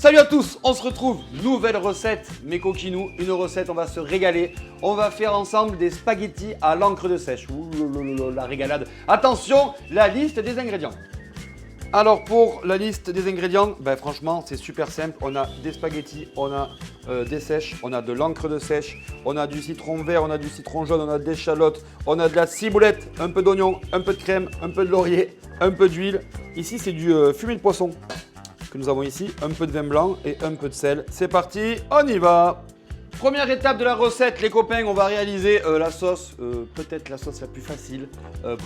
Salut à tous, on se retrouve, nouvelle recette, mes coquinous, une recette, on va se régaler. On va faire ensemble des spaghettis à l'encre de sèche. Ouh la régalade. Attention, la liste des ingrédients. Alors pour la liste des ingrédients, franchement c'est super simple. On a des spaghettis, on a des sèches, on a de l'encre de sèche, on a du citron vert, on a du citron jaune, on a des échalotes, on a de la ciboulette, un peu d'oignon, un peu de crème, un peu de laurier, un peu d'huile. Ici c'est du fumé de poisson que nous avons ici, un peu de vin blanc et un peu de sel. C'est parti, on y va! Première étape de la recette, les copains, on va réaliser la sauce, peut-être la sauce la plus facile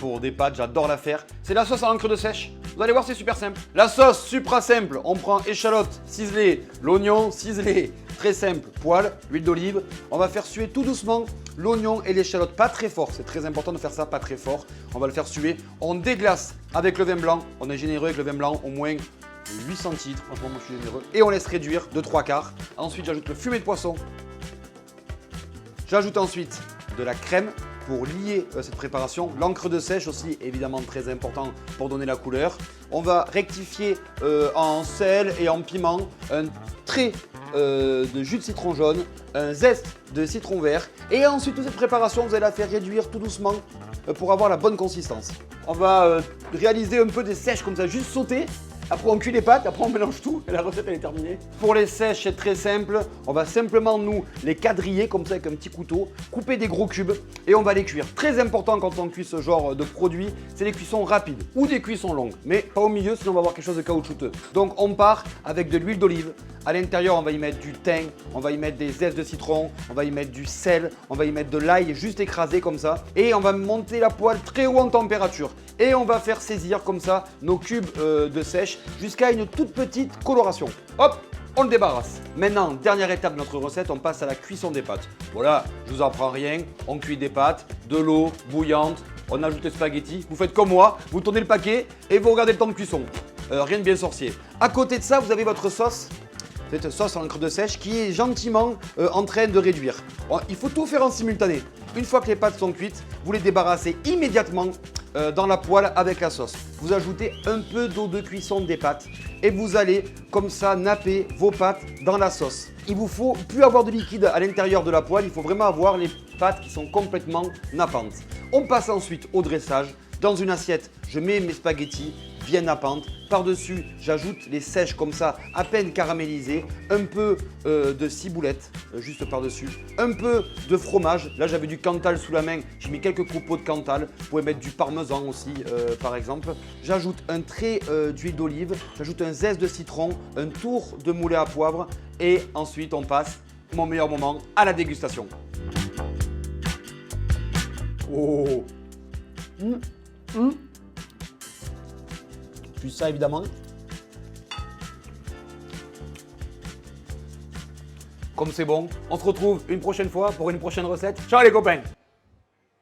pour des pâtes, j'adore la faire. C'est la sauce à l'encre de sèche. Vous allez voir, c'est super simple. La sauce, supra simple, on prend échalote ciselée, l'oignon ciselé, très simple, poêle, huile d'olive. On va faire suer tout doucement l'oignon et l'échalote, pas très fort, c'est très important de faire ça, pas très fort. On va le faire suer, on déglace avec le vin blanc, on est généreux avec le vin blanc, au moins 8 centilitres, franchement moi je suis généreux. Et on laisse réduire de 3/4. Ensuite j'ajoute le fumé de poisson. J'ajoute ensuite de la crème pour lier cette préparation. L'encre de sèche aussi, évidemment très important pour donner la couleur. On va rectifier en sel et en piment, un trait de jus de citron jaune, un zeste de citron vert. Et ensuite, toute cette préparation, vous allez la faire réduire tout doucement pour avoir la bonne consistance. On va réaliser un peu des sèches comme ça, juste sauter. Après on cuit les pâtes, après on mélange tout et la recette elle est terminée. Pour les sèches c'est très simple, on va simplement nous les quadriller comme ça avec un petit couteau, couper des gros cubes et on va les cuire. Très important quand on cuit ce genre de produit, c'est les cuissons rapides ou des cuissons longues, mais pas au milieu sinon on va avoir quelque chose de caoutchouteux. Donc on part avec de l'huile d'olive, à l'intérieur on va y mettre du thym, on va y mettre des zestes de citron, on va y mettre du sel, on va y mettre de l'ail juste écrasé comme ça et on va monter la poêle très haut en température et on va faire saisir comme ça nos cubes de sèche jusqu'à une toute petite coloration. Hop, on le débarrasse. Maintenant, dernière étape de notre recette, on passe à la cuisson des pâtes. Voilà, je vous apprends rien, on cuit des pâtes, de l'eau bouillante, on ajoute les spaghettis, vous faites comme moi, vous tournez le paquet et vous regardez le temps de cuisson. Rien de bien sorcier. À côté de ça, vous avez votre sauce. Cette sauce à l'encre de sèche qui est gentiment en train de réduire. Bon, il faut tout faire en simultané. Une fois que les pâtes sont cuites, vous les débarrassez immédiatement dans la poêle avec la sauce. Vous ajoutez un peu d'eau de cuisson des pâtes et vous allez comme ça napper vos pâtes dans la sauce. Il vous faut plus avoir de liquide à l'intérieur de la poêle, il faut vraiment avoir les pâtes qui sont complètement nappantes. On passe ensuite au dressage. Dans une assiette, je mets mes spaghettis bien nappantes. Par-dessus, j'ajoute les sèches comme ça, à peine caramélisées. Un peu de ciboulette, juste par-dessus. Un peu de fromage. Là, j'avais du Cantal sous la main. J'ai mis quelques copeaux de Cantal. Vous pouvez mettre du parmesan aussi, par exemple. J'ajoute un trait d'huile d'olive. J'ajoute un zeste de citron, un tour de moulin à poivre. Et ensuite, on passe, mon meilleur moment, à la dégustation. Oh! Puis ça évidemment. Comme c'est bon, on se retrouve une prochaine fois pour une prochaine recette. Ciao les copains!